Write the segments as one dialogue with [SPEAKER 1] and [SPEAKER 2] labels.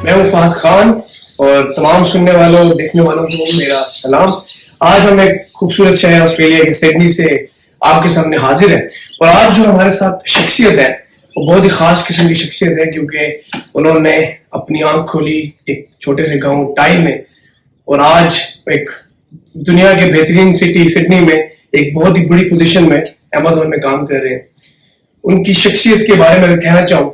[SPEAKER 1] میں ہوں فہد خان اور تمام سننے والوں اور دیکھنے والوں کو میرا سلام. آج ہم ایک خوبصورت شہر آسٹریلیا کے سڈنی سے آپ کے سامنے حاضر ہیں, اور آج جو ہمارے ساتھ شخصیت ہے وہ بہت ہی خاص قسم کی شخصیت ہے, کیونکہ انہوں نے اپنی آنکھ کھولی ایک چھوٹے سے گاؤں ٹائی میں, اور آج ایک دنیا کے بہترین سٹی سڈنی میں ایک بہت ہی بڑی پوزیشن میں ایمیزون میں کام کر رہے ہیں. ان کی شخصیت کے بارے میں اگر کہنا چاہوں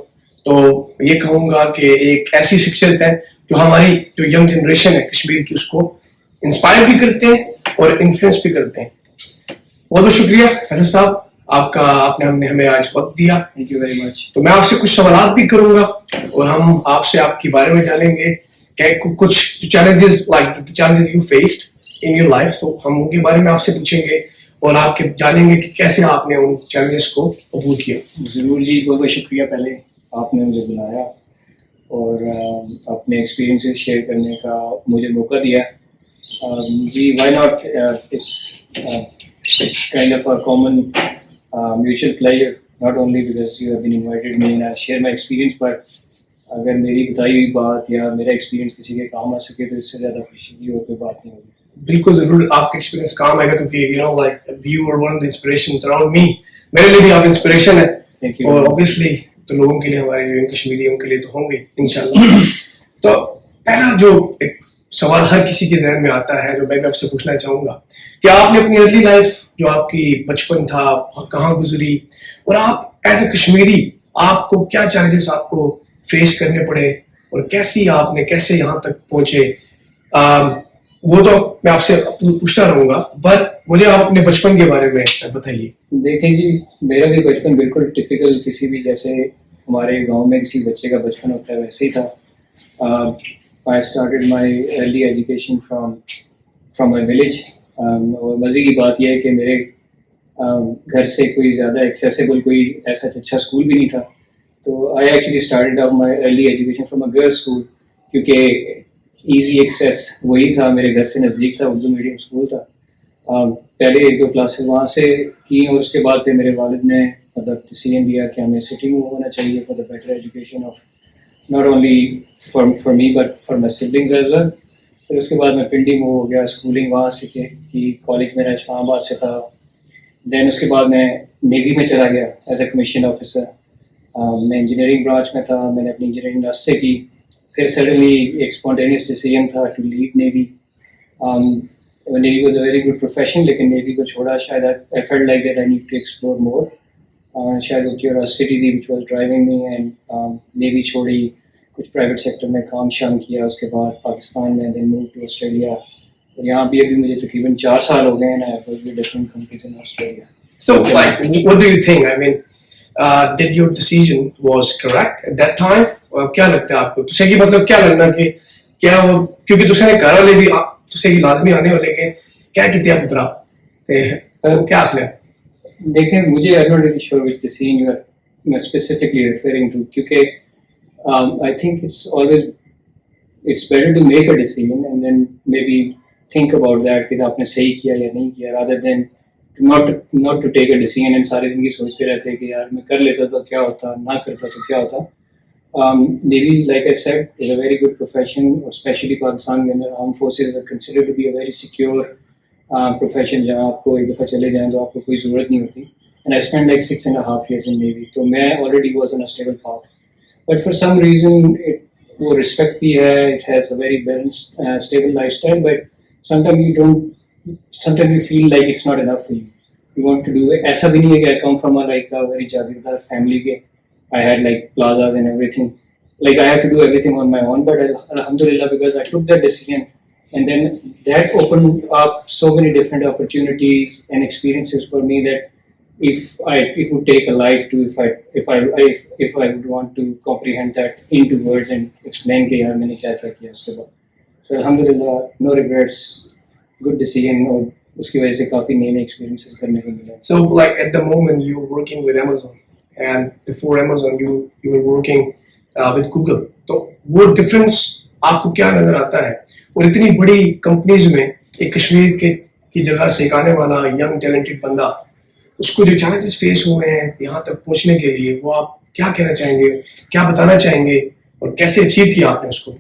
[SPEAKER 1] تو یہ کہوں گا کہ ایک ایسی شخصیت ہے جو ہماری جو ینگ جنریشن ہے کشمیر کی, اس کو انسپائر بھی کرتے ہیں اور انفلوئنس بھی کرتے ہیں. بہت بہت شکریہ فیصل صاحب آپ نے ہمیں آج وقت دیا.
[SPEAKER 2] Thank you very much.
[SPEAKER 1] تو میں آپ سے کچھ سوالات بھی کروں گا اور ہم آپ سے آپ کے بارے میں جانیں گے کہ کچھ challenges like challenges you faced in your life, تو ہم ان کے بارے میں آپ سے پوچھیں گے اور آپ کے جانیں گے کہ کیسے آپ نے ان چیلنجز کو قبول کیا.
[SPEAKER 2] ضرور جی, بہت بہت شکریہ. پہلے آپ نے مجھے بلایا اور اپنے ایکسپیرینسز شیئر کرنے کا مجھے موقع دیا. جی, why not, it's kind of a common mutual pleasure, not only because you have been invited me and I share my experience, but اگر میری بتائی ہوئی بات یا میرا ایکسپیرینس کسی کے کام آ سکے تو اس سے زیادہ خوشی کی اور کوئی بات نہیں ہوگی.
[SPEAKER 1] بالکل ضرور آپ کا ایکسپیرینس کام آئے گا, کیونکہ you know like you are one of the inspirations around me. میرے لیے بھی آپ انسپریشن ہے, اور اوبویسلی تو لوگوں کے لیے, ہمارے جو کشمیریوں کے لیے تو ہوں گے انشاءاللہ. تو پہلا جو ایک سوال ہر کسی کے ذہن میں آتا ہے جو میں آپ سے پوچھنا چاہوں گا کہ آپ نے اپنی ارلی لائف جو آپ کی بچپن تھا کہاں گزری, اور آپ ایز اے کشمیری آپ کو کیا چیلنجز آپ کو فیس کرنے پڑے, اور کیسے یہاں تک پہنچے. وہ تو میں آپ سے پوچھتا رہوں گا, بٹ مجھے آپ اپنے بچپن کے بارے میں بتائیے.
[SPEAKER 2] دیکھیں جی, میرا بھی بچپن بالکل ٹپیکل کسی بھی جیسے ہمارے گاؤں میں کسی بچے کا بچپن ہوتا ہے ویسے ہی تھا. I started my early education from my village. اور مزے کی بات یہ ہے کہ میرے گھر سے کوئی زیادہ ایکسیسیبل کوئی ایسا اچھا اسکول بھی نہیں تھا. تو I actually started out my early education from a girls' school, کیونکہ ایزی ایکسیس وہی تھا, میرے گھر سے نزدیک تھا, اردو میڈیم اسکول تھا. پہلے 1-2 کلاسز وہاں سے کی, اور اس کے بعد پھر میرے والد نے مطلب ڈیسیژن لیا کہ ہمیں سٹی موو ہونا چاہیے for the better education of not only for me but for my siblings as well. پھر اس کے بعد میں پنڈی موو ہو گیا, اسکولنگ وہاں سے کی, کالج میرا اسلام آباد سے تھا. دین اس کے بعد میں نیوی میں چلا گیا ایز اے کمیشن آفیسر. میں انجینئرنگ برانچ میں تھا, میں نے اپنی انجینئرنگ نرس سے کی. پھر سڈنلی ایک اسپونٹینیس ڈیسیژن تھا to leave navy. Navy was a very good profession, لیکن نیوی کو چھوڑا شاید I felt like that I need to explore more. شاید وہ کیوریوسٹی تھی which was driving me, and navy چھوڑی, کچھ پرائیویٹ سیکٹر میں کام شام کیا. اس کے بعد پاکستان میں دین موو ٹو آسٹریلیا, اور یہاں بھی ابھی مجھے تقریباً 4 سال ہو گئے ہیں. I work with different companies in Australia.
[SPEAKER 1] So like what do you think, I mean did your decision was correct at that time, اور کیا لگتا ہے آپ کو تسے کی مطلب کیا لگنا کہ کیا وہ, کیونکہ تسے نے گھر والے بھی تسے کی لازمی آنے والے کہ کیا کیتے پترا تے کیا اخلے.
[SPEAKER 2] دیکھیں مجھے I'm not really sure which decision you are specifically referring to, کیونکہ I think it's better to make a decision and then maybe think about that کہ آپ نے صحیح کیا یا نہیں کیا, rather than not to take a decision and ساری زندگی سوچتے رہتے کہ یار میں کر لیتا تو کیا ہوتا, نہ کرتا تو کیا ہوتا. Navy, like I said, is a very good profession, especially Pakistan کے اندر armed forces are considered to be a very secure profession, جہاں آپ کو ایک دفعہ چلے جائیں تو آپ کو کوئی ضرورت نہیں ہوتی. And I spent like 6.5 years in Navy, تو میں already was on a stable path. But for some reason وہ respect بھی ہے, it has a very balanced stable lifestyle, but sometimes you feel like it's not enough for you. You want to do it. ایسا بھی نہیں ہے کہ I come from a very Jagirdar family کے I had like plazas and everything. Like I had to do everything on my own, but alhamdulillah, because I took that decision, and then that opened up so many different opportunities and experiences for me that it would take a life to if I would want to comprehend that into words and explain کہ یار میں نے کیا کیا اس کے بعد. So alhamdulillah, no regrets, good decision, اور اس کی وجہ سے کافی نئے ایکسپیرینسز کرنے کو ملا.
[SPEAKER 1] So like at the moment you were working with Amazon, and before Amazon you were working with Google, تو وہ ڈفرینس آپ کو کیا نظر آتا ہے, اور اتنی بڑی کمپنیز میں ایک کشمیر کی جگہ سے ایک آنے والا ینگ ٹیلنٹڈ بندہ, اس کو جو چیلنجز فیس ہوئے ہیں یہاں تک پہنچنے کے لیے, وہ آپ کیا کہنا چاہیں گے, کیا بتانا چاہیں گے, اور کیسے اچیو کیا آپ نے اس کو؟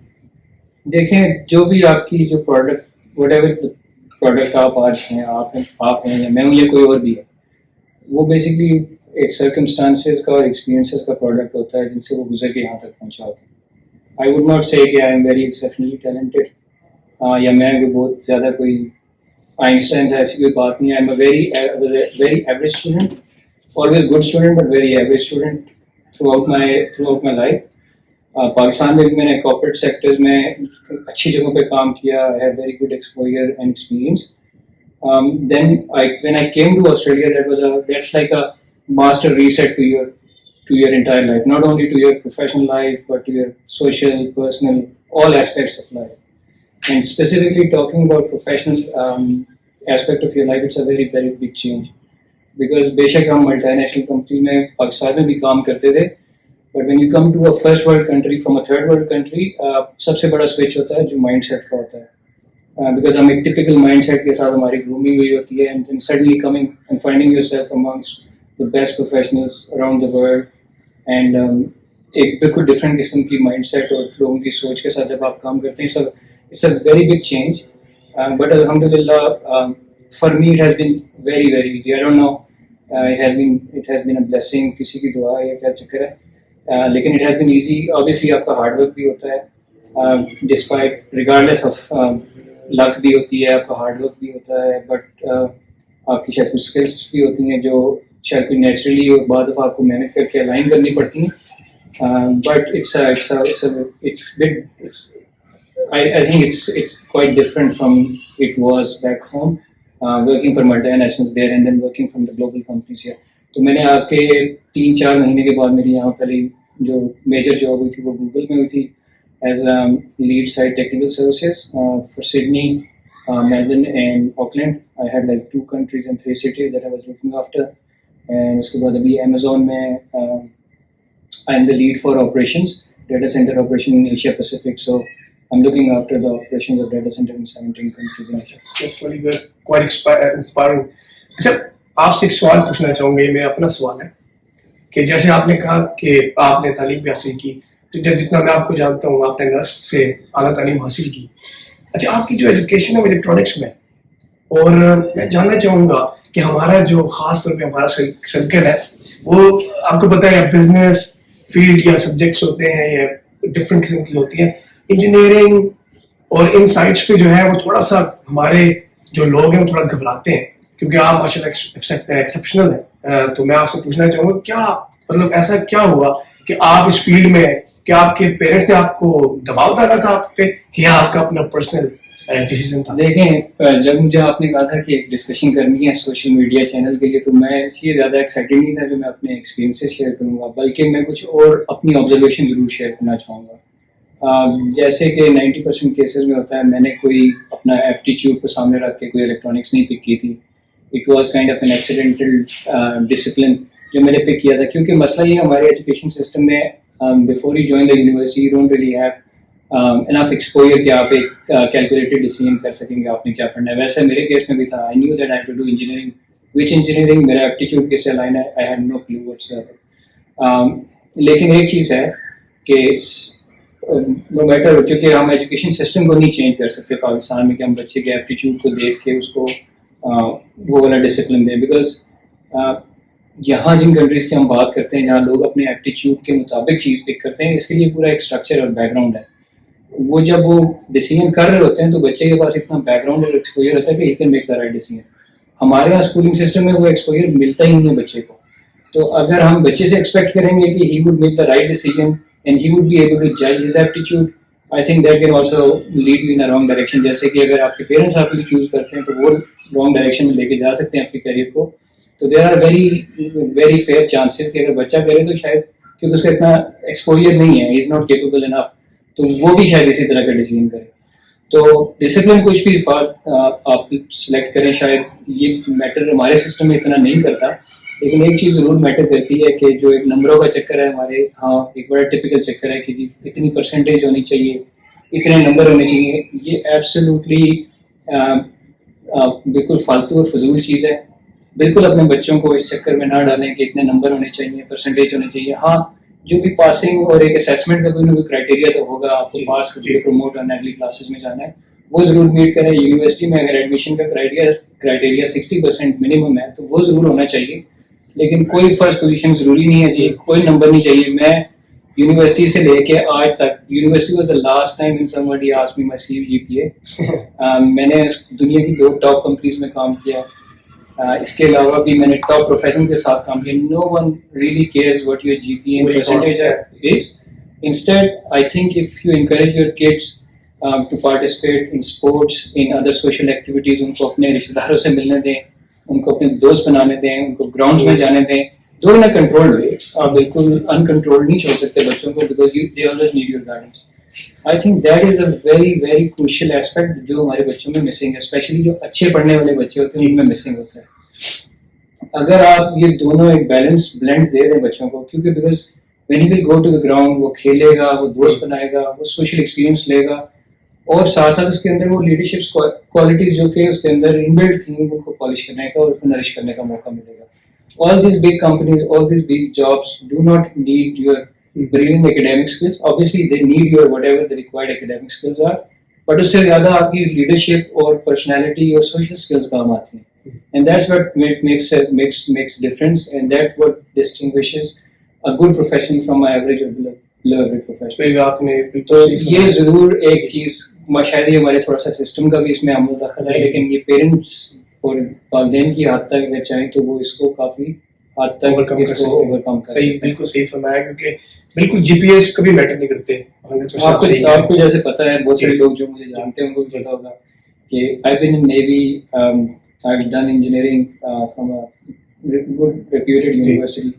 [SPEAKER 2] دیکھیں جو بھی آپ کی جو پروڈکٹ وٹ ایور پروڈکٹ آپ آج ہیں آپ ہیں یا میں ہوں یا کوئی اور بھی ہے, وہ بیسکلی ایک سرکمسٹانسز کا اور ایکسپیرینسز کا پروڈکٹ ہوتا ہے جن سے وہ گزر کے یہاں تک پہنچا ہوتا ہے. آئی وڈ ناٹ سے کہ I am very exceptionally talented, یا میں کوئی بہت زیادہ کوئی آئنسٹائن تھا, ایسی کوئی بات نہیں. I am a very average student, always good student but very average student throughout my life. Pakistan میں بھی میں نے کارپوریٹ سیکٹرز میں اچھی جگہوں پہ کام کیا. I have very good exposure and experience. Then when I came to Australia, that's like a master reset to your entire life, not only to your professional life but to your social, personal, all aspects of life. And specifically talking about professional aspect of your life, it's a very very big change. Because بے شک ہم multi national company میں پاکستان میں بھی کام کرتے تھے, but when you come to a first world country from a third world country, سب سے بڑا سوئچ ہوتا ہے جو مائنڈ سیٹ کا ہوتا ہے. بیکاز ہم ایک ٹپیکل مائنڈ سیٹ کے ساتھ ہماری گرومنگ ہوئی ہوتی ہے, and then suddenly coming and finding yourself amongst the best professionals around the world, and ایک بالکل ڈفرینٹ قسم کی مائنڈ سیٹ اور لوگوں کی سوچ کے ساتھ جب آپ کام کرتے ہیں, سب it's a very big change. But الحمد للہ for me it has been very very easy. I don't know, it has been a blessing, کسی کی دعا ہے یا کیا چکر ہے, لیکن it has been easy. Obviously آپ کا ہارڈ ورک بھی ہوتا ہے, ڈسپائٹ ریگارڈلیس آف لک بھی ہوتی ہے, آپ کا ہارڈ ورک بھی ہوتا ہے, بٹ آپ کی شاید کچھ اسکلس بھی ہوتی ہیں جو شاید کوئی نیچرلی اور بعد دفعہ آپ کو محنت کر کے الائن کرنی پڑتی ہیں. But I think it's quite different from it was back home. Working for multinationals there and then working from the global companies here. تو میں نے آ کے 3-4 مہینے کے بعد میری یہاں پہلی جو میجر جاب ہوئی تھی وہ گوگل میں ہوئی تھی as lead site technical services for Sydney, Melbourne and Auckland. I had like 2 countries and 3 cities that I was looking after. And اس کے بعد ابھی امیزون میں I am the lead for operations, data center operation in Asia Pacific. So I'm looking after the operations of data center in 17 countries in Asia.
[SPEAKER 1] That's really good. Quite inspiring. اچھا آپ سے ایک سوال پوچھنا چاہوں گا, یہ میرا اپنا سوال ہے کہ جیسے آپ نے کہا کہ آپ نے تعلیم بھی حاصل کی, تو جتنا میں آپ کو جانتا ہوں آپ نے نرس سے اعلیٰ تعلیم حاصل کی. اچھا آپ کی جو ایجوکیشن ہے وہ الیکٹرانکس میں, اور میں جاننا چاہوں گا کہ ہمارا جو خاص طور پہ ہمارا سرکل ہے وہ آپ کو پتہ ہے بزنس فیلڈ یا سبجیکٹس ہوتے ہیں یا ڈفرینٹ قسم کی ہوتی ہیں. انجینئرنگ اور ان سائٹس پہ جو ہے وہ تھوڑا سا ہمارے جو لوگ ہیں وہ تھوڑا گھبراتے ہیں, کیونکہ آپ ماشاء اللہ ایکسیپشنل ہیں. تو میں آپ سے پوچھنا چاہوں گا کیا مطلب ایسا کیا ہوا کہ آپ اس فیلڈ میں, کیا آپ کے پیرنٹس نے آپ کو دباؤ ڈالا تھا آپ پہ یا آپ کا اپنا پرسنل ڈیسیژن تھا؟
[SPEAKER 2] دیکھیں جب مجھے آپ نے کہا تھا کہ ایک ڈسکشن کرنی ہے سوشل میڈیا چینل کے لیے, تو میں اس لیے زیادہ ایکسائٹیڈ نہیں تھا کہ میں اپنے ایکسپیرینسز شیئر کروں گا, بلکہ میں کچھ اور اپنی آبزرویشن ضرور شیئر کرنا چاہوں گا. جیسے کہ 90% کیسز میں ہوتا ہے, میں نے کوئی اپنا ایپٹیچیوڈ کو سامنے رکھ کے کوئی الیکٹرانکس نہیں پک کی تھی. It was kind of an accidental discipline جو میں نے پک کیا تھا, کیونکہ مسئلہ یہ ہمارے ایجوکیشن سسٹم میں before you join the university you don't really have enough exposure کہ آپ ایک کیلکولیٹڈ ڈیسیژن کر سکیں گے آپ نے کیا پڑھنا ہے. ویسے میرے کیس میں بھی تھا. I knew that I have to do engineering, which engineering میرا ایپٹیچیوڈ کس سے الائن ہے, I had no clue whatsoever. لیکن ایک چیز ہے کہ نو میٹر, کیونکہ ہم ایجوکیشن سسٹم کو نہیں چینج کر سکتے پاکستان میں کہ ہم بچے کے ایپٹیچیوڈ کو دیکھ کے اس کو وہ والا ڈسپلن دیں, بیکاز یہاں جن کنٹریز کی ہم بات کرتے ہیں جہاں لوگ اپنے ایپٹیچیوڈ کے مطابق چیز پک کرتے ہیں, اس کے لیے پورا ایک اسٹرکچر اور بیک گراؤنڈ ہے. وہ جب وہ ڈیسیژن کر رہے ہوتے ہیں تو بچے کے پاس اتنا بیک گراؤنڈ اور ایکسپوجر ہوتا ہے کہ he can make the right decision. ہمارے یہاں اسکولنگ سسٹم میں وہ ایکسپوجر ملتا ہی نہیں ہے بچے کو. تو اگر ہم بچے سے ایکسپیکٹ کریں گے کہ he would make the right decision and he would be able to judge his aptitude, I think that can also lead you in a wrong direction. جیسے کہ اگر آپ کے پیرنٹس آپ کو چوز کرتے ہیں تو وہ رانگ ڈائریکشن میں لے کے جا سکتے ہیں آپ کے کیریئر کو. تو there are very fair chances کہ اگر بچہ کرے تو شاید کیونکہ اس کا اتنا ایکسپوجر نہیں ہے, ہی از ناٹ کیپیبل انف, تو وہ بھی شاید اسی طرح کا ڈیسیژن کرے. تو ڈسپلن کچھ بھی آپ سلیکٹ کریں, شاید یہ میٹر ہمارے سسٹم میں اتنا نہیں کرتا, لیکن ایک چیز ضرور میٹر کرتی ہے کہ جو ایک نمبروں کا چکر ہے ہمارے ہاں, ایک بڑا ٹپیکل چکر ہے کہ جی اتنی پرسنٹیج ہونی چاہیے, اتنے نمبر ہونے چاہیے. یہ ایبسلیوٹلی بالکل فالتو اور فضول چیز ہے. بالکل اپنے بچوں کو اس چکر میں نہ ڈالیں کہ اتنے نمبر ہونے چاہیے, پرسنٹیج ہونی چاہیے. ہاں جو بھی پاسنگ اور ایک اسیسمنٹ کا کوئی نہ کوئی کرائٹیریا تو ہوگا, آپ کو پاس کر کے پروموٹ اور اگلی کلاسز میں جانا ہے, وہ ضرور میٹ کریں. یونیورسٹی میں اگر ایڈمیشن کا کرائٹیریا 60% منیمم ہے تو وہ ضرور ہونا چاہیے, لیکن کوئی فرسٹ پوزیشن ضروری نہیں ہے جی, کوئی نمبر نہیں چاہیے. میں یونیورسٹی سے لے کے آج تک, university was the last time when somebody asked me my GPA. میں نے دنیا کی 2 ٹاپ کمپنیز میں کام کیا, اس کے علاوہ بھی میں نے ٹاپ پروفیشن کے ساتھ کام کیا. No one really cares what your GPA percentage is. Instead, I think if you encourage your kids to participate in sports, in other social activities, ان کو اپنے رشتہ داروں سے ملنے دیں, ان کو اپنے دوست بنانے دیں, ان کو گراؤنڈز میں جانے دیں, دو ان کنٹرول وے. آپ بالکل انکنٹرول نہیں چھوڑ سکتے بچوں کو, because they always need your guidance. I think that is a very very crucial aspect جو ہمارے بچوں میں مسنگ ہے, اسپیشلی جو اچھے پڑھنے والے بچے ہوتے ہیں ان میں مسنگ ہوتا ہے. اگر آپ یہ دونوں ایک بیلنس بلینڈ دے دیں بچوں کو, کیونکہ because when he will go to the ground, وہ کھیلے گا, وہ دوست بنائے گا, وہ سوشل ایکسپیرینس لے گا, اور ساتھ ساتھ اس کے اندر وہ لیڈرشپ کوالٹیز جو کہ اس کے اندر انبلٹ تھیں ان کو پالش کرنے کا اور نرش کرنے کا موقع ملے گا. All these big companies, all these big jobs do not need your brilliant academic skills. Obviously, they need your whatever the required academic skills are. But اس سے زیادہ آپ کی لیڈرشپ اور پرسنالٹی اور سوشل اسکلس کام آتی ہیں. And that's what makes difference, and that's what distinguishes a good profession from an average or below average profession. تو یہ ضرور ایک چیز, شاید یہ ہمارے تھوڑا سا سسٹم کا بھی اس میں عمل دخل ہے, لیکن یہ پیرنٹس اور والدین کی حد تک اگر چاہیں تو وہ اس کو کافی حد تک اوور کم کر.
[SPEAKER 1] صحیح, بالکل صحیح فرمایا, کیونکہ بالکل GPS کبھی میٹر نہیں کرتے.
[SPEAKER 2] آپ کو جیسے پتا ہے, بہت سارے لوگ جو مجھے جانتے ہیں ان کو بھی پتا ہوگا کہ I've been in Navy, I've done engineering from a good reputed university.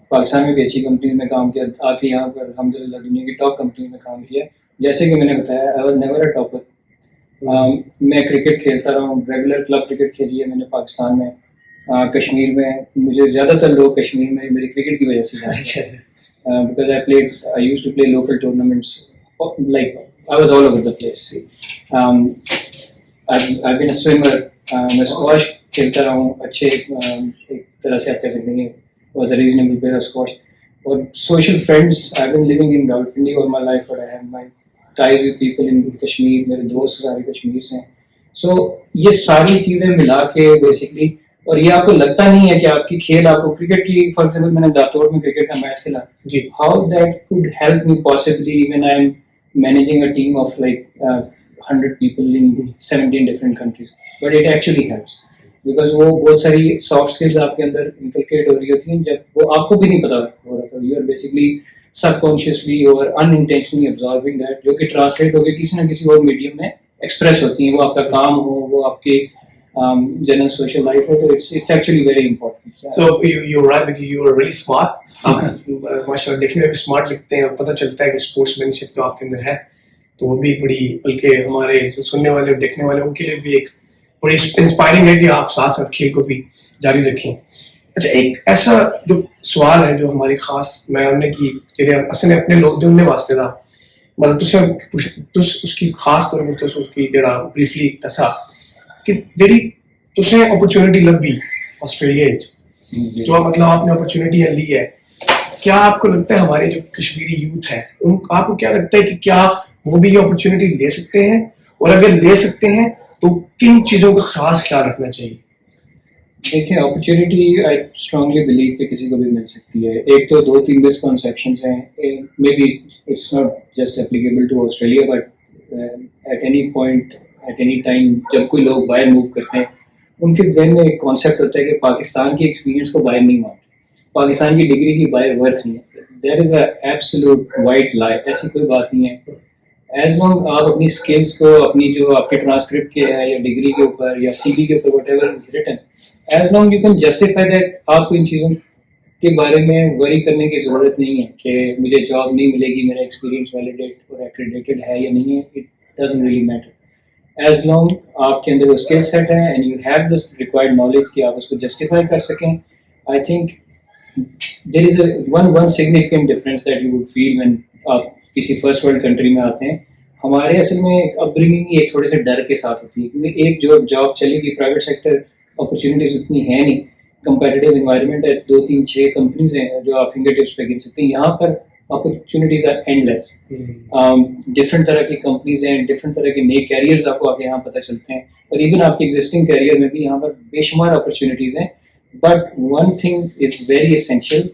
[SPEAKER 2] Pakistan میں بھی اچھی کمپنیز میں کام کیا, آ کے یہاں پر الحمدللہ دنیا کی ٹاپ کمپنیز میں کام کیا. جیسے کہ میں نے بتایا, I was never a topper. میں کرکٹ کھیلتا رہا ہوں, ریگولر کلب کرکٹ کھیلی ہے میں نے پاکستان میں, کشمیر میں. مجھے زیادہ تر لوگ کشمیر میں میری کرکٹ کی وجہ سے جانتے ہیں, because I used to play local tournaments, like I was all over the place. I've been a swimmer, میں اسکواش کھیلتا رہا ہوں اچھے, ایک طرح سے آپ کہہ سکتے ہیں was a reasonable player of squash. اور social friends, I've been living in Rawalpindi all my life, but I have my ties with people in Kashmir, میرے دوست سارے کشمیر سے ہیں. So یہ ساری چیزیں ملا کے بیسکلی, اور یہ آپ کو لگتا نہیں ہے کہ آپ کی کھیل, آپ کو کرکٹ کی, فار ایگزامپل میں نے داتور میں کرکٹ کا میچ کھیلا, how that could help me possibly when I'm managing a team of like 100 people in 17 different countries, but it actually helps. Because وہ بہت ساری سافٹ اسکلز آپ کے اندر انکلکیٹ ہو رہی ہوتی ہیں جب وہ آپ کو بھی نہیں پتا ہو رہا تھا. You are basically subconsciously اور ان انٹینشنلی ابزارونگ دیٹ, جو کہ ٹرانسلیٹ ہو کے کسی نہ کسی اور میڈیم میں ایکسپریس ہوتی ہیں, وہ آپ کا کام ہو, وہ آپ کے جنرل سوشل لائف ہو, تو it's actually very important.
[SPEAKER 1] So you right, you are very smart. آپ ماشاء اللہ دیکھنے میں بھی اسمارٹ لگتے ہیں, اور پتہ چلتا ہے کہ اسپورٹس مین شپ جو آپ کے اندر ہے تو وہ بھی بڑی, بلکہ ہمارے جو سننے والے اور دیکھنے والے ان کے لیے بھی ایک بڑی انسپائرنگ ہے کہ آپ ساتھ ساتھ کھیل کو بھی جاری رکھیں. اچھا, ایک ایسا جو سوال ہے جو ہماری خاص میں انہیں کی کہ اصل اپنے لوگ دے انہیں واسطے تھا, مطلب اس کی خاص طور پر اس کی جڑا بریفلی دسا کہ جڑی تسیں اپرچونٹی لبھی آسٹریلیا جو مطلب آپ نے اپرچونٹی لی ہے, کیا آپ کو لگتا ہے ہمارے جو کشمیری یوتھ ہے آپ کو کیا لگتا ہے کہ کیا وہ بھی یہ اپرچونٹی لے سکتے ہیں, اور اگر لے سکتے ہیں تو کن چیزوں کا خاص خیال رکھنا چاہیے؟
[SPEAKER 2] دیکھیں, اپرچونیٹی آئی اسٹرانگلی بلیو کہ کسی کو بھی مل سکتی ہے. ایک تو 2-3 مسکنسیپشنس ہیں, maybe it's not just applicable to Australia, but at any point at any time جب کوئی لوگ باہر موو کرتے ہیں ان کے ذہن میں ایک کانسیپٹ ہوتا ہے کہ پاکستان کی ایکسپیرینس کو باہر نہیں مانتے, پاکستان کی ڈگری کی باہر ورتھ نہیں ہے. دیر از اے ایبسولوٹ وائٹ لائی, ایسی کوئی بات نہیں ہے. ایز لانگ آپ اپنی اسکلس کو, اپنی جو آپ کے ٹرانسکرپٹ کے ہے یا ڈگری کے اوپر یا سی وی کے اوپر what ever is written, as long you can justify that, آپ کو ان چیزوں کے بارے میں وری کرنے کی ضرورت نہیں ہے کہ مجھے جاب نہیں ملے گی, میرا ایکسپیرینس ویلیڈیٹ اور ایکریڈیٹڈ ہے یا نہیں ہے. It doesn't really matter. As long آپ کے اندر وہ اسکل سیٹ ہے and you have this required knowledge کہ آپ اس کو جسٹیفائی کر سکیں. I think there is a one significant difference that you would feel when آپ کسی فرسٹ ورلڈ کنٹری میں آتے ہیں. ہمارے اصل میں اپ برنگنگ ایک تھوڑے سے ڈر کے ساتھ ہوتی ہے, کیونکہ ایک جو جاب چلے گی پرائیویٹ سیکٹر اپرچونیٹیز اتنی ہیں نہیں, competitive environment ہے, 2-3-6 companies ہیں جو آپ فنگر ٹپس پہ گن سکتے ہیں. یہاں پر opportunities are endless. ڈفرینٹ طرح کی کمپنیز ہیں, ڈفرینٹ طرح کے نئے کیریئرز آپ کو آگے یہاں پتہ چلتے ہیں, اور ایون آپ کے ایگزسٹنگ کیریئر میں بھی یہاں پر بے شمار اپرچونیٹیز ہیں. But one thing is very essential,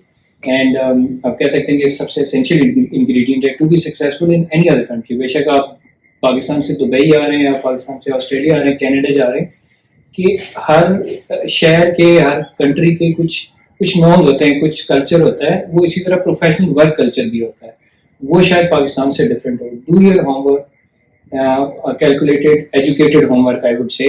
[SPEAKER 2] and آپ کہہ سکتے ہیں کہ سب سے اسینشیل انگریڈینٹ ہے to be successful in any other country. بے شک آپ پاکستان سے دبئی آ رہے ہیں, یا پاکستان سے آسٹریلیا آ رہے ہیں, کینیڈا جا رہے ہیں, کہ ہر شہر کے, ہر کنٹری کے کچھ نارمز ہوتے ہیں, کچھ کلچر ہوتا ہے. وہ اسی طرح پروفیشنل ورک کلچر بھی ہوتا ہے, وہ شاید پاکستان سے different who. Do your home work, calculated educated home work I would say,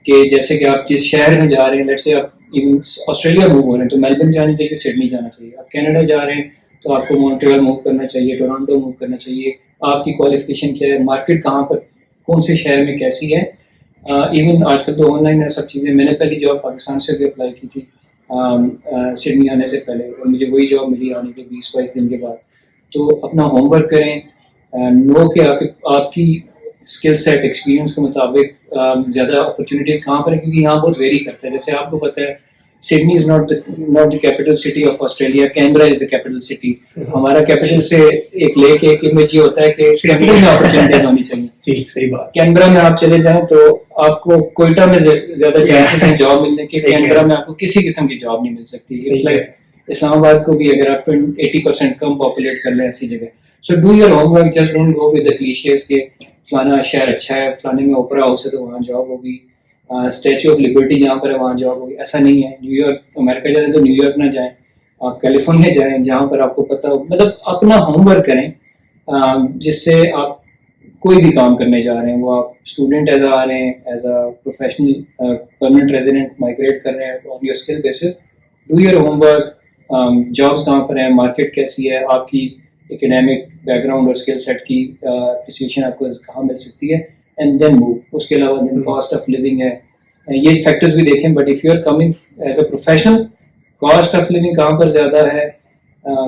[SPEAKER 2] کہ جیسے کہ آپ جس شہر میں جا رہے ہیں, لیٹ سے آپ ایون آسٹریلیا موو ہو رہے ہیں تو میلبرن جانا چاہیے, سڈنی جانا چاہیے. آپ کینیڈا جا رہے ہیں تو آپ کو مونٹریال موو کرنا چاہیے, ٹورانٹو موو کرنا چاہیے. آپ کی کوالیفیکیشن کیا ہے, مارکیٹ کہاں پر, کون سے شہر میں کیسی ہے. ایون آج کل تو آن لائن ہے سب چیزیں. میں نے پہلی جاب پاکستان سے بھی اپلائی کی تھی سڈنی آنے سے پہلے, اور مجھے وہی جاب ملی آنے کے 20-22 دن کے بعد. تو اپنا ہوم ورک کریں, نو کہ آپ کی اسکل سیٹ ایکسپیرینس کے مطابق زیادہ اپرچونیٹیز کہاں پر ہیں, کیونکہ یہاں بہت ویری کرتا ہے. جیسے آپ کو پتہ ہے Sydney is not the capital city of Australia, Canberra is the capital city. ہمارا کیپٹل سے ایک لے کے ایک امیج یہ ہوتا ہے کہ کیپٹل میں اپرچونیٹیز ہونی چاہیے.
[SPEAKER 1] جی صحیح بات.
[SPEAKER 2] کینبرا میں آپ چلے جائیں تو آپ کو کوئٹہ میں زیادہ چانسز ہیں جاب ملنے کے, کینبرا میں آپ کو کسی قسم کی جاب نہیں مل سکتی. اٹس لائک اسلام آباد کو بھی اگر آپ 80% کم پاپولیٹ کر لیں ایسی جگہ. So do your homework, just don't go with the clichés کہ فلانا شہر اچھا ہے, فلانے میں اوپرا ہاؤس ہے تو وہاں جاب ہوگی, اسٹیچو آف لبرٹی جہاں پر ہے وہاں جاب ہوگی. ایسا نہیں ہے. نیو یارک, امریکہ جا رہے ہیں تو نیو یارک نہ جائیں, آپ کیلیفورنیا جائیں جہاں پر آپ کو پتہ ہو. مطلب اپنا ہوم ورک کریں جس سے آپ کوئی بھی کام کرنے جا رہے ہیں, وہ آپ اسٹوڈنٹ ایز آ رہے ہیں, as a professional permanent resident migrate کر رہے ہیں on your skill basis. Do your home work, jobs کہاں پر ہیں, مارکیٹ کیسی ہے, آپ کی اکیڈیمک بیک گراؤنڈ اور اسکل سیٹ کی اپریسیشن آپ کو کہاں مل سکتی ہے, اینڈ دین موو. اس کے علاوہ دین کاسٹ آف لیونگ ہے, یہ فیکٹرز بھی دیکھیں. But if you are coming as a professional, cost of living کہاں پر زیادہ ہے,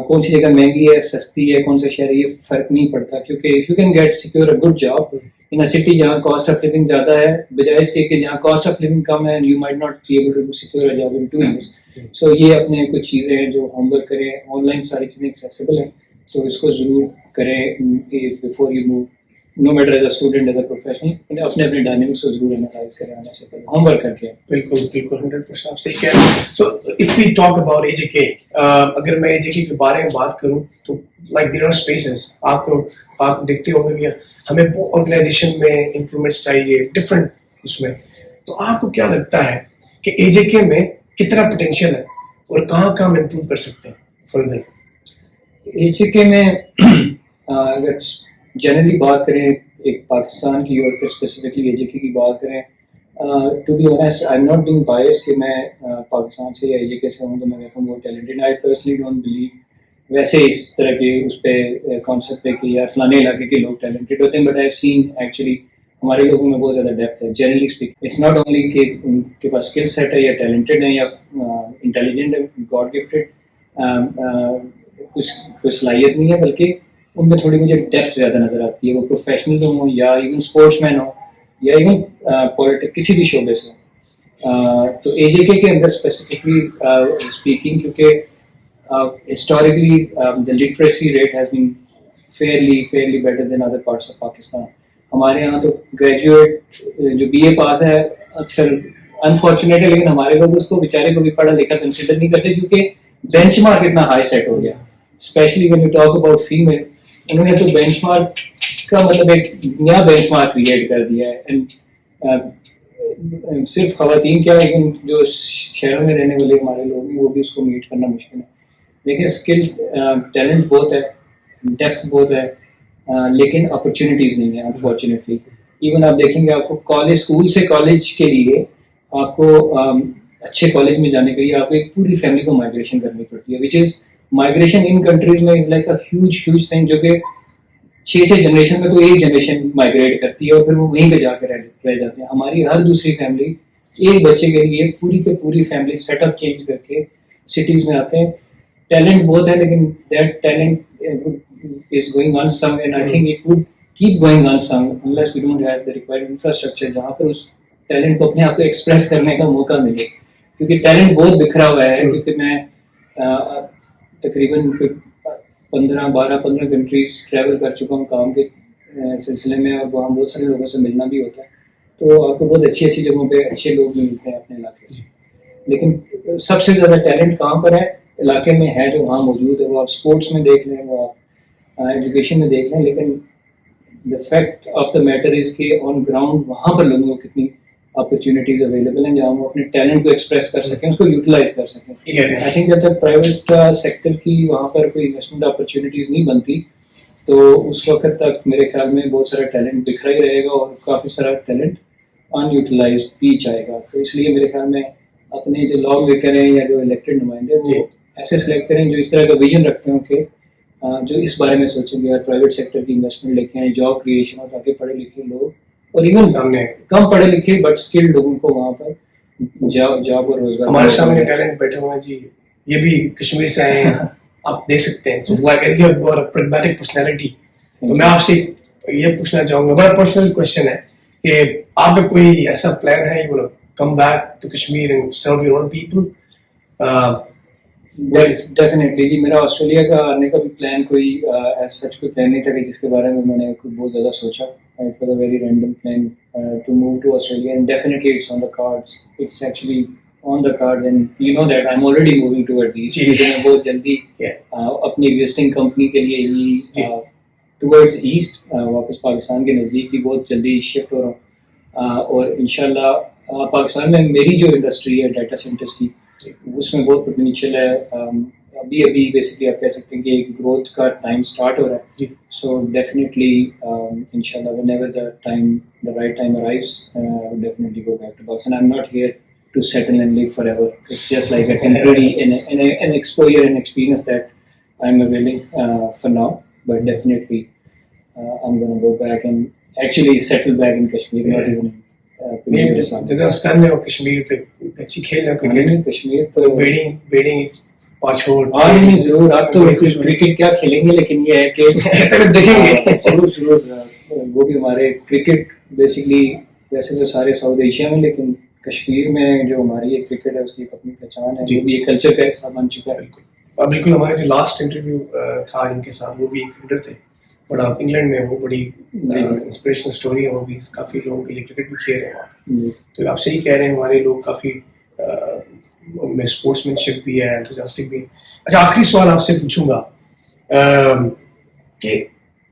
[SPEAKER 2] کون سی جگہ مہنگی ہے, سستی ہے, کون سے شہر ہے, یہ فرق نہیں پڑتا. کیونکہ if you can get secure a good job in a city جہاں کاسٹ آف لیونگ زیادہ ہے, بجائے اس کے کہ جہاں کاسٹ آف لیونگ کم ہے, you might not be able to secure a job in 2 years. So یہ اپنے کچھ چیزیں ہیں جو ہوم ورک کریں. آن لائن ساری چیزیں ایکسیسیبل ہیں, تو اس کو ضرور کریں before you move, no matter as a student as a professional. اپنے ڈائنامکس کو ضرور انالائز کریں آنے سے پہلے, ہوم ورک کر کے.
[SPEAKER 1] بالکل 100% آپ صحیح کہہ رہے ہیں. So if we talk about A J K, اگر میں اے جے کے بارے میں بات کروں تو لائک دیر آر اسپیسز, آپ دیکھتے ہوں گے ہمیں آرگنائزیشن میں امپرومنٹس چاہیے ڈفرینٹ اس میں. تو آپ کو کیا لگتا ہے کہ اے جے کے میں کتنا پوٹینشیل ہے اور کہاں ہم امپروو کر سکتے ہیں فردر؟
[SPEAKER 2] اے جے کے میں اگر جنرلی بات کریں ایک پاکستان کی اور پھر اسپیسیفکلی اے جے کے کی بات کریں, to be honest I am not being bias کہ میں پاکستان سے یا اے جے کے سے ہوں تو میں کہتا ہوں بہت talented. I personally don't believe ویسے اس طرح کے اس پہ کانسیپٹ پہ کہ یار فلانے علاقے کے لوگ ٹیلنٹڈ ہوتے ہیں. بٹ آئی سین ایکچولی ہمارے لوگوں میں بہت زیادہ ڈیپتھ ہے. Generally speaking it's not only کہ ان کے پاس اسکل سیٹ ہے یا ٹیلنٹڈ ہے یا انٹیلیجنٹ ہے, گاڈ گفٹڈ, کوئی صلاحیت نہیں ہے, بلکہ ان میں تھوڑی مجھے ڈیپتھ زیادہ نظر آتی ہے. وہ پروفیشنل ہوں یا ایون اسپورٹس مین ہوں یا ایون پولیٹک کسی بھی شعبے سے. تو اے جے کے اندر اسپیسیفکلی اسپیکنگ, کیونکہ historically the literacy rate has been fairly better than other parts of Pakistan. ہمارے یہاں تو گریجویٹ جو بی اے پاس ہے اکثر انفارچونیٹ ہے, لیکن ہمارے لوگ اس کو بیچارے کو بھی پڑھا لکھا کنسیڈر نہیں کرتے, کیونکہ بینچ مارک اتنا ہائی سیٹ ہو گیا. Especially when you talk about female, انہوں نے تو بینچ مارک کا مطلب ایک نیا بینچ مارک کریٹ کر دیا ہے. اینڈ صرف خواتین کیا, لیکن جو شہروں میں رہنے والے ہمارے لوگ ہیں وہ بھی اس کو میٹ کرنا مشکل ہے. لیکن اسکل ٹیلنٹ بہت ہے, ڈیپتھ بہت ہے, لیکن اپرچونیٹیز نہیں ہیں انفارچونیٹلی. ایون آپ دیکھیں گے آپ کو کالج, اسکول سے کالج کے لیے آپ کو اچھے کالج میں جانے کے لیے آپ کو ایک پوری فیملی کو مائگریشن کرنی پڑتی ہے, وچ از مائگریشن ان کنٹریز میں is like a huge thing, جو کہ 6 جنریشن میں کوئی ایک جنریشن مائگریٹ کرتی ہے اور پھر وہ وہیں پہ جا کے رہ جاتے ہیں. ہماری ہر دوسری فیملی ایک بچے کے لیے پوری کے پوری فیملی سیٹ اپ چینج کر کے سٹیز میں آتے ہیں. ٹیلنٹ بہت ہے, لیکن that talent is going unsung, and I think it would keep going unsung unless we don't have the required infrastructure جہاں پر اس ٹیلنٹ کو اپنے آپ کو ایکسپریس کرنے کا موقع ملے. کیونکہ ٹیلنٹ بہت بکھرا ہوا ہے. کیونکہ میں تقریباً 15 کنٹریز ٹریول کر چکا ہوں کام کے سلسلے میں, اور وہاں بہت سارے لوگوں سے ملنا بھی ہوتا ہے. تو آپ کو بہت اچھی اچھی جگہوں پہ اچھے لوگ ملتے ہیں اپنے علاقے سے. لیکن سب سے زیادہ ٹیلنٹ کہاں پر ہے علاقے میں ہے, جو وہاں موجود ہے. وہ آپ اسپورٹس میں دیکھ لیں, وہ آپ ایجوکیشن میں دیکھ لیں, لیکن the fact of the matter is کہ آن گراؤنڈ وہاں پر لوگوں کو کتنی اپرچونیٹیز اویلیبل ہیں جہاں وہ اپنے ٹیلنٹ کو ایکسپریس کر سکیں, اس کو یوٹیلائز کر سکیں. آئی تھنک جب تک پرائیویٹ سیکٹر کی وہاں پر کوئی انویسٹمنٹ اپرچونیٹیز نہیں بنتی تو اس وقت تک میرے خیال میں بہت سارا ٹیلنٹ بکھرا ہی رہے گا, اور کافی سارا ٹیلنٹ ان یوٹیلائزڈ بھی جائے گا. تو اس لیے میرے خیال میں اپنے جو لا میکر ہیں یا جو الیکٹڈ نمائندے وہ ایسے سلیکٹ کریں جو اس طرح کا ویژن رکھتے ہوں کہ جو اس بارے میں سوچیں گے, پرائیویٹ سیکٹر کی انویسٹمنٹ لے کے آئیں, جاب کریشن ہو تاکہ پڑھے لکھے لوگ اور ایون سامنے کم پڑھے لکھے بٹ اسکلڈ لوگوں کو وہاں پر جاب اور روزگار.
[SPEAKER 1] ہمارے سامنے ٹیلنٹ بیٹھے ہوئے ہیں جی, یہ بھی کشمیر سے آئے ہیں, آپ دیکھ سکتے ہیں. So like you have a pragmatic personality. تو میں آپ سے یہ پوچھنا چاہوں گا, بڑا پرسنل کوشچن ہے کہ آپ کا کوئی ایسا پلان ہے you come back to Kashmir and serve your own people?
[SPEAKER 2] Definitely جی, میرا آسٹریلیا کا آنے کا بھی پلان کوئی سچ کوئی پلان نہیں تھا کہ جس کے بارے میں نے بہت زیادہ سوچا. It was a very random plan to move to Australia, and definitely it's on the cards. It's actually on the cards, and you know that I'm already moving towards east. میں بہت جلدی اپنی ایگزسٹنگ کمپنی کے لیے ہی towards asset واپس پاکستان کے نزدیک ہی بہت جلدی شفٹ ہو رہا ہوں. اور انشاءاللہ پاکستان میں میری جو انڈسٹری ہے ڈیٹا سینٹرز کی, اس میں بہت پوٹینشیل ہے. ابھی بیسکلی آپ کہہ سکتے ہیں کہ ایک گروتھ کا ٹائم اسٹارٹ ہو رہا ہے. سو ڈیفینیٹلی انشاءاللہ whenever the right time arrives, I will definitely go back to Pakistan. I'm not here to settle and live forever. It's just like a temporary an exposure and experience that I'm availing for now. But definitely I'm going to go back and actually settle back in Kashmir, not even Islam.
[SPEAKER 1] Pakistan میں کشمیر تک اچھی کھیل ہے.
[SPEAKER 2] کشمیر تو
[SPEAKER 1] bedding
[SPEAKER 2] نہیں ضرور, آپ تو کرکٹ کیا کھیلیں گے, لیکن یہ ہے کہ
[SPEAKER 1] دیکھیں گے
[SPEAKER 2] ضرور وہ بھی ہمارے کرکٹ بیسکلی ویسے تو سارے ساؤتھ ایشیا میں, لیکن کشمیر میں جو ہماری ایک کرکٹ ہے اس کی ایک اپنی پہچان ہے, جو بھی ایک کلچر کا حصہ بن چکا ہے.
[SPEAKER 1] بالکل. ہمارے جو لاسٹ انٹرویو تھا ان کے ساتھ, وہ بھی ایک کرکٹر تھے, بڑا انگلینڈ میں, وہ بڑی انسپریشنل اسٹوری ہے, وہ بھی کافی لوگوں کے لیے کرکٹ بھی کھیل رہے ہیں وہاں. تو آپ صحیح کہہ رہے ہیں, ہمارے لوگ کافی میں اسپورٹس مین شپ بھی ہے, انتھوزیاسٹک بھی. اچھا, آخری سوال آپ سے پوچھوں گا کہ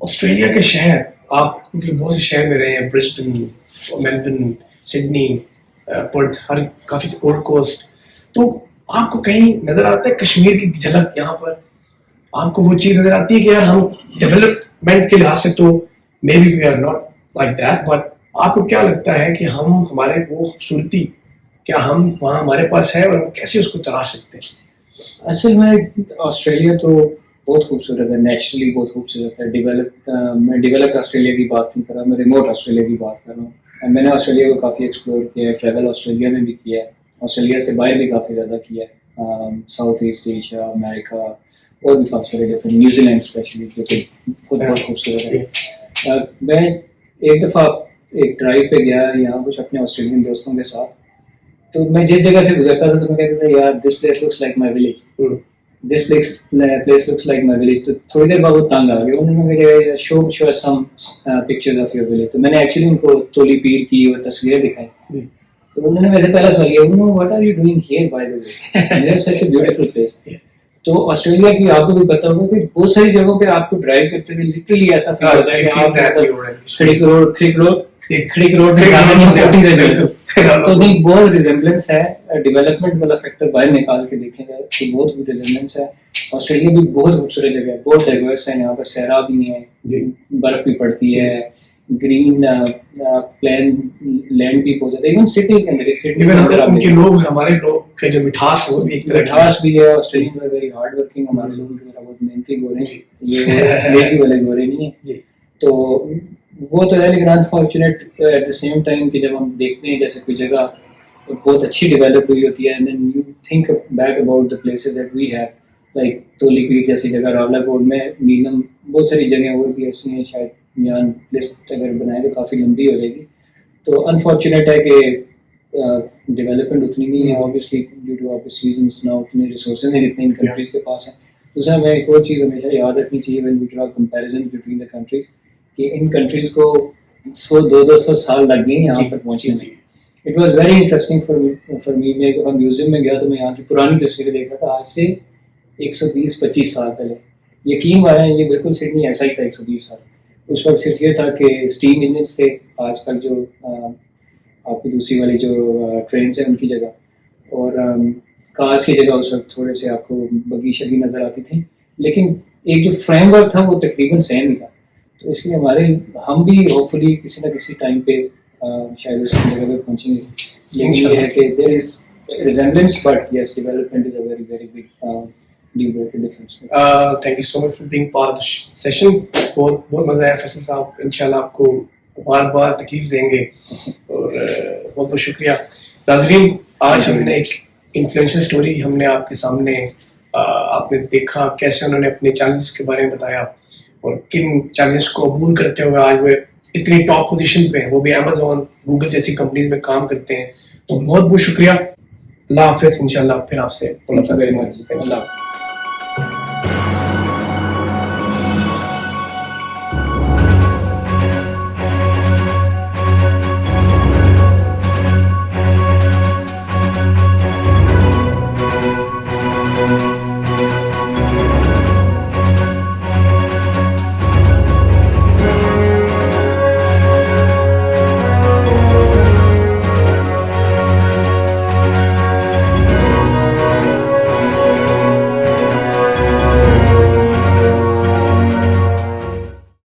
[SPEAKER 1] آسٹریلیا کے شہر, آپ کیونکہ بہت سے شہر میں رہے ہیں, برسبن, میلبرن, سڈنی, پرتھ, ہر کافی گولڈ کوسٹ, تو آپ کو کہیں نظر آتا ہے کشمیر کی جھلک یہاں پر؟ آپ کو وہ چیز نظر آتی ہے کہ یار ہم ڈیولپمنٹ کے لحاظ سے تو maybe we are not like that, but آپ کو کیا لگتا ہے کہ ہم ہمارے وہ خوبصورتی کیا ہم وہاں ہمارے پاس ہے, اور ہم کیسے اس کو تلاش سکتے ہیں؟
[SPEAKER 2] اصل میں آسٹریلیا تو بہت خوبصورت ہے, نیچرلی بہت خوبصورت ہے. میں ڈیولپڈ آسٹریلیا کی بات نہیں کر رہا, میں ریموٹ آسٹریلیا کی بات کر رہا ہوں. میں نے آسٹریلیا کو کافی ایکسپلور کیا ہے, ٹریول آسٹریلیا میں بھی کیا ہے, آسٹریلیا سے باہر بھی کافی زیادہ کیا ہے, ساؤتھ ایسٹ ایشیا, امریکہ, اور بھی کافی سارے ڈفرینٹ, نیوزی لینڈ اسپیشلی جو کہ خود بہت خوبصورت ہے. میں ایک دفعہ ایک ڈرائیو پہ گیا یہاں کچھ اپنے آسٹریلین دوستوں کے ساتھ, تو میں جس جگہ سے گزرتا تھا تو میں کہتا تھا یار this place looks like my village, this place looks like my village. تو تھوڑی دیر بعد وہ تنگ آ گیا, انہوں نے کہا شو سم پکچرز آف یور ولیج. تو میں نے ایکچولی ان کو تولی پیر کی اور تصویریں دکھائی, تو انہوں نے میرے پہلا سوال کیا, what are you doing here by the way, such a beautiful place. تو آسٹریلیا کی آپ کو بھی پتا ہوگا کہ بہت ساری جگہوں پہ آپ کو ڈرائیو کرتے ہوئے لٹرلی ایسا فیل ہوتا ہے کہ آپ کھڑی روڈ تو نہیں, بہت ریزمبلنس ہے. ڈیولپمنٹ والا فیکٹر باہر نکال کے دیکھیں گے تو بہت ریزمبلنس ہے. آسٹریلیا بھی بہت خوبصورت جگہ ہے, بہت ڈائیورس ہے, یہاں پر صحرا بھی ہے, برف بھی پڑتی ہے, گرین پلین لینڈ بھی بہت زیادہ, ایون سٹیز کے اندر
[SPEAKER 1] ان کے لوگ, ہمارے لوگ کا جو مٹھاس ہے وہ بھی ایک طرح
[SPEAKER 2] مٹھاس بھی ہے. Australians are very hard working, ہمارے لوگوں کی طرح بہت محنتی گورے ہیں, یہ دیسی والے گورے نہیں ہیں. تو وہ تو ہے, لیکن unfortunate at the same time کہ جب ہم دیکھتے ہیں جیسے کوئی جگہ بہت اچھی ڈیولپ ہوئی ہوتی ہے, and then you think back about the places that we have, like Tolipir جیسی جگہ, راولا کوٹ میں, نیلم, بہت ساری جگہیں اور بھی ایسی ہیں, شاید یہاں لسٹ اگر بنائیں تو کافی لمبی ہو جائے گی. تو انفارچونیٹ ہے کہ ڈیولپمنٹ اتنی نہیں ہے obviously due to obvious reasons, نہ اتنے ریسورسز ہیں جتنے ان کنٹریز کے پاس ہیں. دوسرا میں ایک اور چیز ہمیشہ یاد رکھنی چاہیے when we draw comparison between the countries کہ ان کنٹریز کو 100-200 سال لگ گئے یہاں پر پہنچنے میں. It was very interesting for me. میں ایک میوزیم میں گیا تو میں یہاں کی پرانی تصویریں دیکھ رہا تھا آج سے 120-25 سال پہلے. یقین مانا یہ بالکل سڈنی ایسا ہی تھا 120 سال. اس وقت صرف یہ تھا کہ اسٹیم انجنس تھے، آج کل جو آپ کی دوسری والی جو ٹرینس ہیں ان کی جگہ، اور کارس کی جگہ اس وقت تھوڑے سے آپ کو بگی شگی نظر آتی تھی، لیکن ایک جو فریم ورک تھا وہ تقریباً سیم ہی تھا. تو اس لیے ہم بھی ہوپ فلی کسی نہ کسی ٹائم پہ شاید اس جگہ پہ پہنچیں گے. لیکن یہ ہے کہ there is resemblance but yes development is a very very big difference.
[SPEAKER 1] Thank you so much for being part of session. بہت مزہ آیا فیصل صاحب. انشاءاللہ آپ کو بار بار تکلیف دیں گے اور بہت بہت شکریہ. ناظرین آج ہم نے ایک انفلوئنشل اسٹوری ہم نے آپ کے سامنے آپ نے دیکھا کیسے انہوں نے اپنے چیلنجز کے بارے میں بتایا اور کن چیلنجز کو عبور کرتے ہوئے آج وہ اتنی ٹاپ پوزیشن پہ ہیں، وہ بھی امیزون گوگل جیسی کمپنیز میں کام کرتے ہیں. تو بہت بہت شکریہ. اللہ حافظ. انشاءاللہ پھر آپ سے
[SPEAKER 2] تھینک یو ویری مچ. اللہ حافظ.